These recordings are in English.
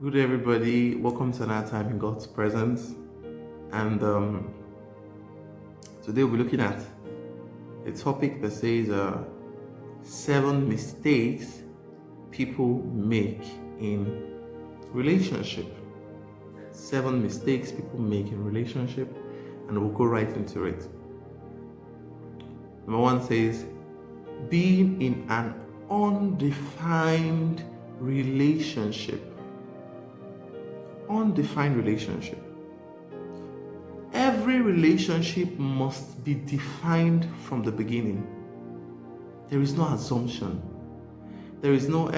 Good everybody, welcome to another time in God's presence. And today we're looking at a topic that says 7 mistakes people make in relationship. 7 mistakes people make in relationship, and we'll go right into it. Number 1 says being in an undefined relationship. Undefined relationship. Every relationship must be defined from the beginning. There is no assumption. There is no,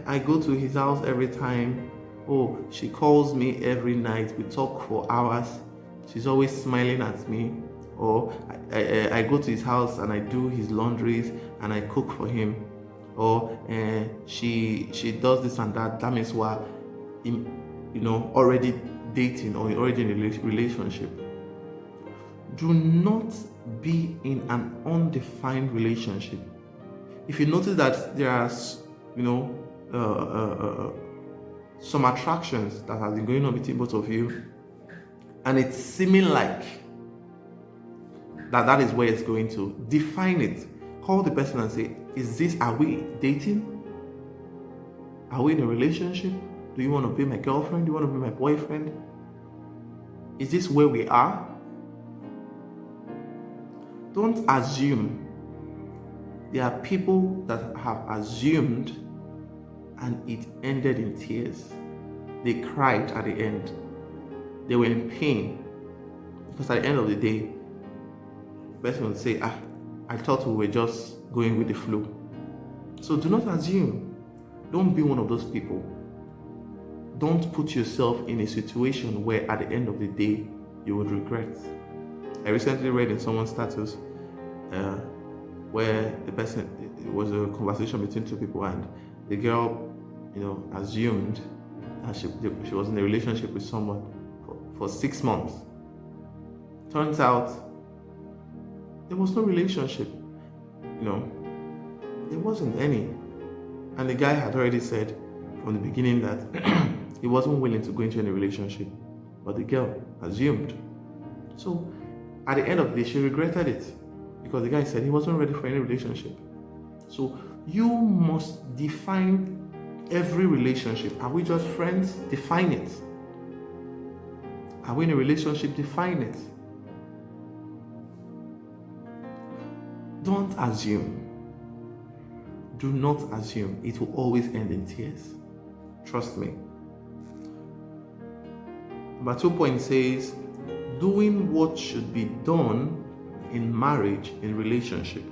I go to his house every time. Oh, she calls me every night. We talk for hours. She's always smiling at me. Or I go to his house and I do his laundries and I cook for him. Or she does this and that. That means we're already dating or already in a relationship. Do not be in an undefined relationship. If you notice that there are, some attractions that have been going on between both of you, and it's seeming like that is where it's going to, define it. Call the person and say, are we dating? Are we in a relationship? Do you want to be my girlfriend? Do you want to be my boyfriend? Is this where we are? Don't assume. There are people that have assumed and it ended in tears. They cried at the end. They were in pain. Because at the end of the day, the person would say, I thought we were just going with the flow. So do not assume. Don't be one of those people. Don't put yourself in a situation where at the end of the day, you would regret. I recently read in someone's status where the person, it was a conversation between two people, and the girl, assumed that she was in a relationship with someone for 6 months. Turns out, there was no relationship. There wasn't any. And the guy had already said from the beginning that he wasn't willing to go into any relationship, but the girl assumed. So at the end of the day, she regretted it because the guy said he wasn't ready for any relationship. So you must define every relationship. Are we just friends? Define it. Are we in a relationship? Define it. Don't assume. Do not assume. It will always end in tears. Trust me. Number 2 point says, doing what should be done in marriage, in relationship.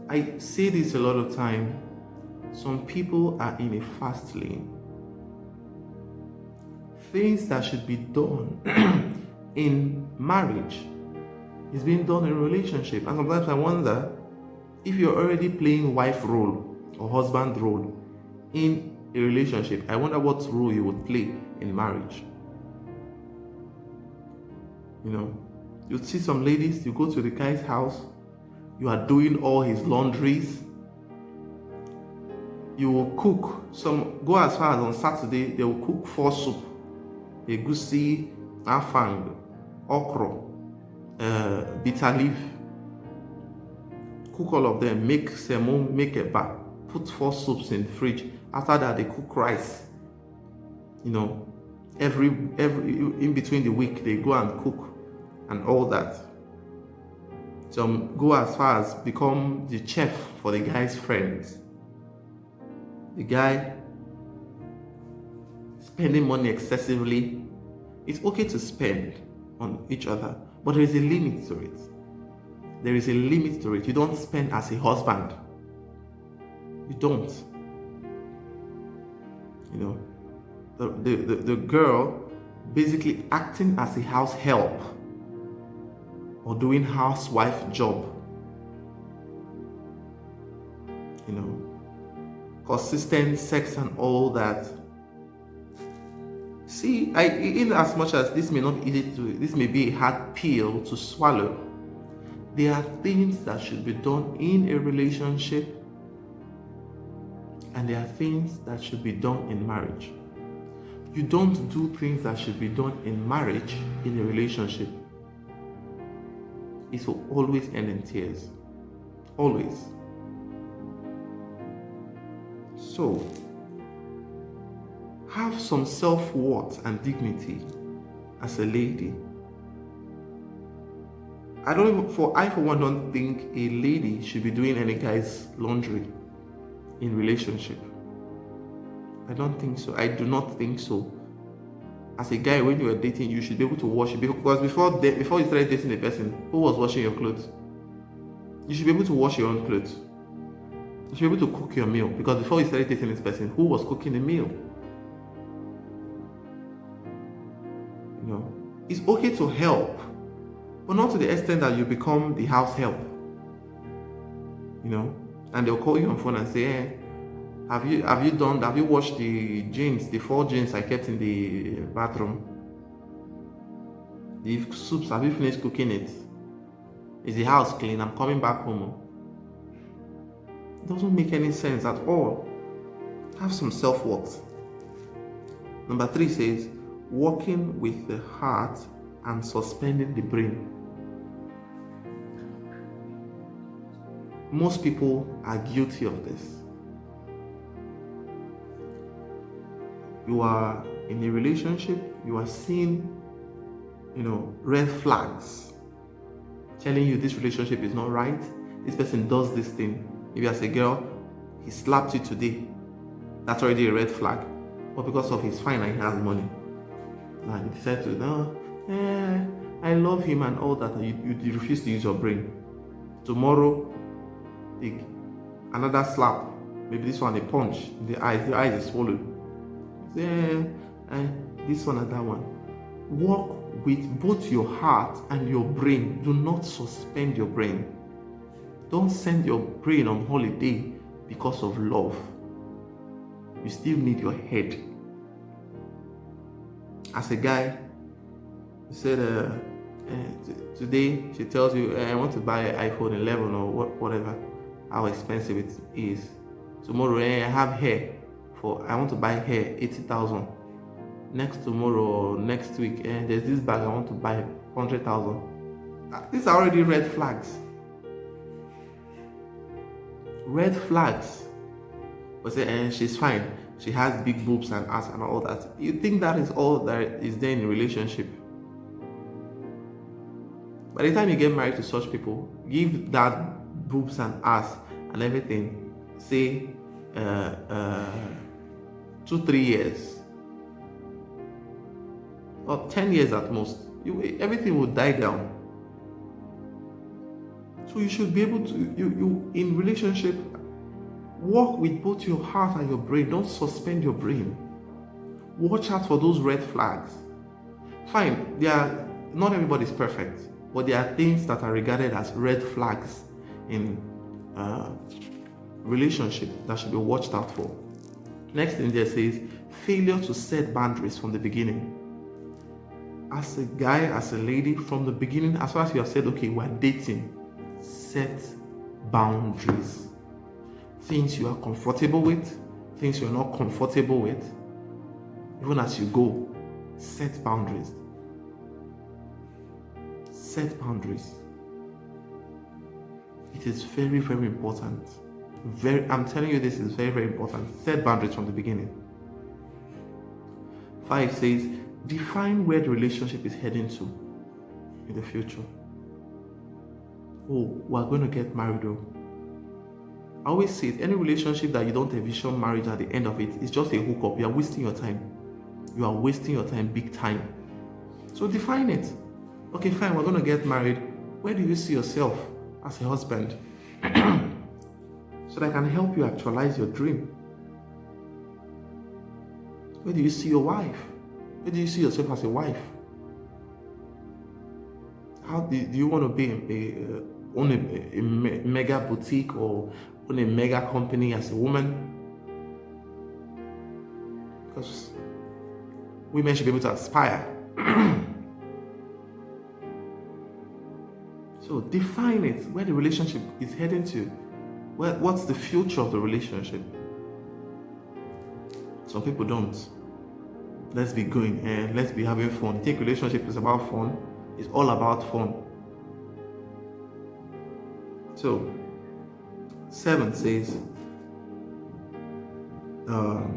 I say this a lot of time. Some people are in a fast lane. Things that should be done in marriage is being done in a relationship. And sometimes I wonder if you're already playing wife role or husband role in a relationship, I wonder what role you would play in marriage. You see some ladies, you go to the guy's house, you are doing all his laundries, you will cook. Some go as far as on Saturday, they will cook 4 soup: egusi, afang, okra, bitter leaf. Cook all of them, make semo, make a bar, put 4 soups in the fridge. After that, they cook rice. Every in between the week, they go and cook and all that. Some go as far as become the chef for the guy's friends. The guy spending money excessively. It's okay to spend on each other, but there is a limit to it. There is a limit to it. You don't spend as a husband. You don't. The girl basically acting as a house help or doing housewife job. Consistent sex and all that. See, in as much as this may not be easy this may be a hard pill to swallow, there are things that should be done in a relationship And there are things that should be done in marriage. You don't do things that should be done in marriage in a relationship. It will always end in tears. Always. So, have some self-worth and dignity as a lady. I for one don't think a lady should be doing any guy's laundry in relationship. I don't think so. I do not think so. As a guy, when you are dating, you should be able to wash it, because before you started dating a person, who was washing your clothes? You should be able to wash your own clothes. You should be able to cook your meal, because before you started dating this person, who was cooking the meal? You know, it's okay to help, but not to the extent that you become the house help. You know, and they'll call you on phone and say, hey, have you washed the jeans, the 4 jeans I kept in the bathroom? The soups, have you finished cooking it? Is the house clean? I'm coming back home. It doesn't make any sense at all. Have some self-worth. Number 3 says, walking with the heart and suspending the brain. Most people are guilty of this. You are in a relationship, you are seeing, red flags telling you this relationship is not right. This person does this thing. Maybe as a girl, he slapped you today. That's already a red flag. But because of his fine and he has money, now you decide to, I love him and all that. You refuse to use your brain. Tomorrow, another slap. Maybe this one a punch in the eyes is swallowed. This one and that one. Walk with both your heart and your brain. Do not suspend your brain. Don't send your brain on holiday because of love. You still need your head. As a guy, you said today she tells you, I want to buy an iPhone 11 or whatever, how expensive it is. Tomorrow, I have hair. I want to buy hair, 80,000. Next tomorrow or next week, there's this bag I want to buy, 100,000. These are already red flags. Red flags. But say, she's fine. She has big boobs and ass and all that. You think that is all that is there in a relationship? By the time you get married to such people, give that boobs and ass and everything, say 2-3 years or 10 years at most, everything will die down. So you should be able to, you in relationship, walk with both your heart and your brain. Don't suspend your brain. Watch out for those red flags. Fine, not everybody's perfect, but there are things that are regarded as red flags in relationship that should be watched out for. Next thing there says, failure to set boundaries from the beginning. As a guy, as a lady, from the beginning, as far as you have said, okay, we're dating, set boundaries. Things you are comfortable with, things you're not comfortable with. Even as you go, set boundaries. Set boundaries. It is very, very important. I'm telling you, this is very, very important. Set boundaries from the beginning. 5 says, define where the relationship is heading to in the future. Oh, we're going to get married though. I always say it, any relationship that you don't envision marriage at the end of it is just a hookup. You are wasting your time. You are wasting your time big time. So define it. Okay, fine, we're going to get married. Where do you see yourself as a husband? So that I can help you actualize your dream. Where do you see your wife? Where do you see yourself as a wife? How do you want to be own a mega boutique or own a mega company as a woman? Because women should be able to aspire. So define it, where the relationship is heading to. What's the future of the relationship? Some people don't. Let's be going and let's be having fun. You think relationship is about fun? It's all about fun. So 7 says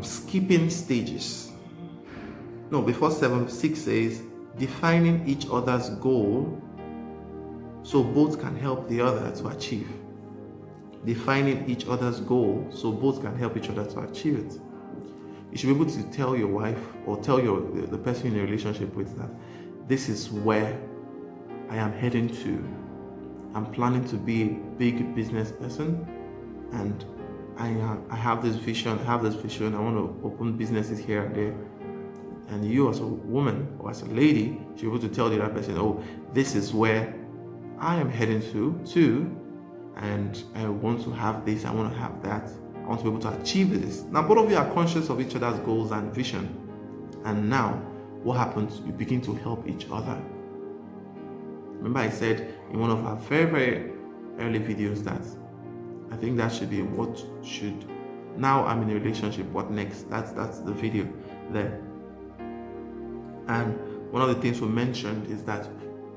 skipping stages. No, before 7, 6 says defining each other's goal so both can help the other to achieve. Defining each other's goal so both can help each other to achieve it. You should be able to tell your wife or tell the person in a relationship with that this is where I am heading to. I'm planning to be a big business person, and I have this vision. I want to open businesses here and there. And you as a woman or as a lady should be able to tell the other person, oh, this is where I am heading to, and I want to have this, I want to have that. I want to be able to achieve this. Now, both of you are conscious of each other's goals and vision. And now, what happens? You begin to help each other. Remember I said in one of our very, very early videos that I think that should be what should, now I'm in a relationship, what next? That's the video there. And one of the things we mentioned is that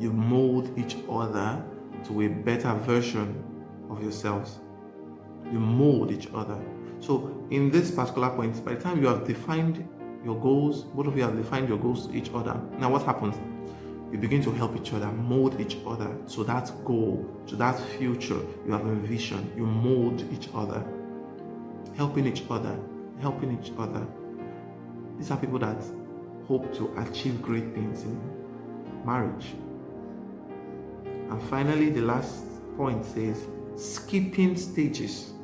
you mold each other to a better version of yourselves. You mold each other. So in this particular point, by the time you have defined your goals, both of you have defined your goals to each other. Now what happens? You begin to help each other, mold each other to that goal, to that future you have envisioned. You mold each other, helping each other. These are people that hope to achieve great things in marriage. And finally, the last point says skipping stages.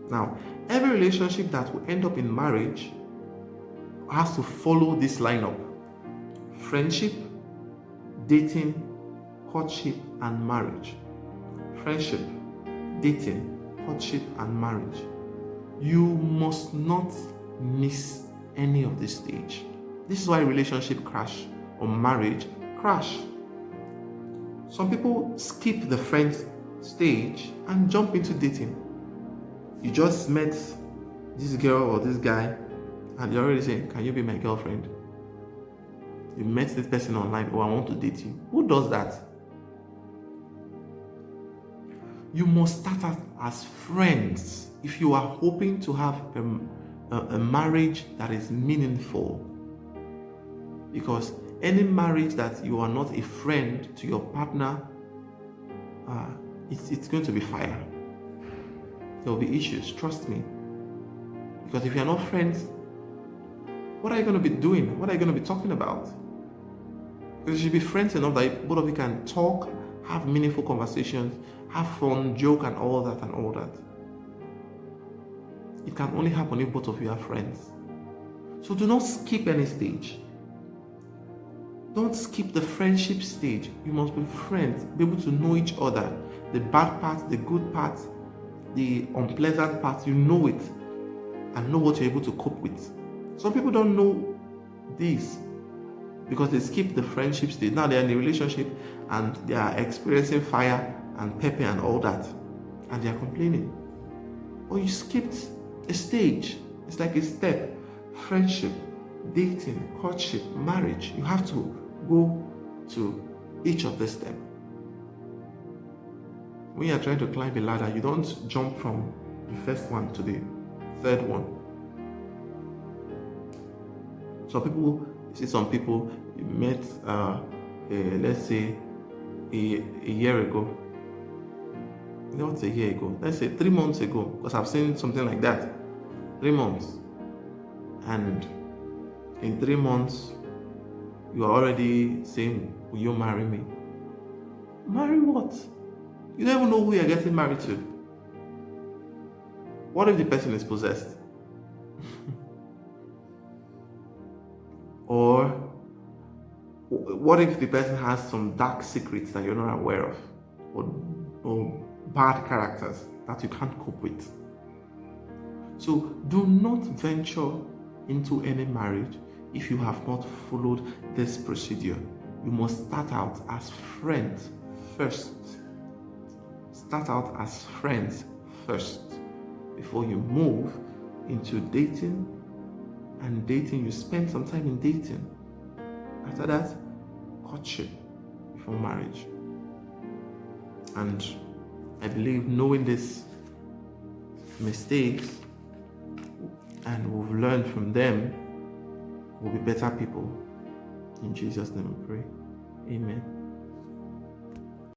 Now, every relationship that will end up in marriage has to follow this lineup: friendship, dating, courtship, and marriage. Friendship, dating, courtship, and marriage. You must not miss any of this stage. This is why relationship crash or marriage crash. Some people skip the friend stage and jump into dating. You just met this girl or this guy and you're already saying, can you be my girlfriend? You met this person online, oh, I want to date you. Who does that? You must start out as friends if you are hoping to have a marriage that is meaningful. Because any marriage that you are not a friend to your partner, it's going to be fire. There will be issues, trust me. Because if you're not friends, what are you going to be doing? What are you going to be talking about? Because you should be friends enough that both of you can talk, have meaningful conversations, have fun, joke, and all that. It can only happen if both of you are friends. So do not skip any stage. Don't skip the friendship stage. You must be friends, be able to know each other. The bad parts, the good parts, the unpleasant parts, you know it and know what you're able to cope with. Some people don't know this because they skip the friendship stage. Now they're in a relationship and they are experiencing fire and pepper and all that, and they are complaining. Or you skipped a stage. It's like a step. Friendship, dating, courtship, marriage. You have to go to each of the steps. When you're trying to climb a ladder, you don't jump from the first one to the third one. Some people you met, let's say, a year ago. Not a year ago. Let's say 3 months ago, because I've seen something like that. 3 months. And in 3 months, you are already saying, will you marry me? Marry what? You don't even know who you're getting married to. What if the person is possessed? Or what if the person has some dark secrets that you're not aware of? Or bad characters that you can't cope with? So do not venture into any marriage if you have not followed this procedure. You must start out as friends first. Start out as friends first before you move into dating, And dating, you spend some time in dating. After that, courtship before marriage. And I believe knowing these mistakes and we've learned from them, we'll be better people. In Jesus' name we pray. Amen.